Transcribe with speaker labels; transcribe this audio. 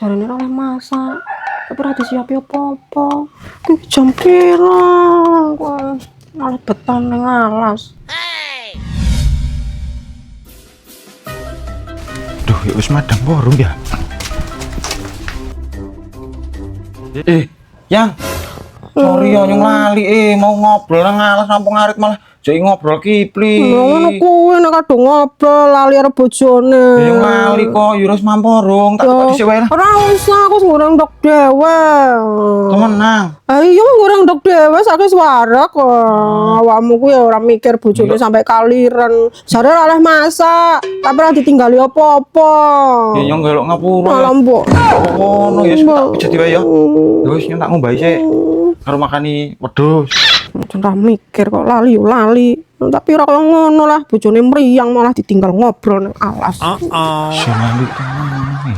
Speaker 1: Jarane ora oleh masak. Tapi ora disiapi apa-apa. Ki jam pira? Kok malah beton ning alas.
Speaker 2: Duh, ya wis madang borong ya. Yang sorry ya nyung lali mau ngobrol nang alas rampung ngarit malah jadi ngobrol kipli.
Speaker 1: Ngono kuwi nek kadung ngobrol lali karo bojone.
Speaker 2: Ya ngali kok Yurus mamporong tak kok dhisik wae lah.
Speaker 1: Ora usah, aku ngurang ndok dhewe.
Speaker 2: Temenang.
Speaker 1: Ayo ngurang ndok dhewe sakit suara kok. Awakmu ku ya ora mikir bojone sampai kaliren. Jare ora oleh masak, tapi ora ditinggali apa-apa.
Speaker 2: Ya nyong galok ngapura.
Speaker 1: Malah mbok.
Speaker 2: Ngono ya tak jadi wae ya. Wis nyong tak ngombahi sik. Karo makani wedhus.
Speaker 1: Ora mikir kok lali yo lali. Tapi ora kaya ngono lah, bojone mriyang malah ditinggal ngobrol nang alas.
Speaker 2: Sinali tenan.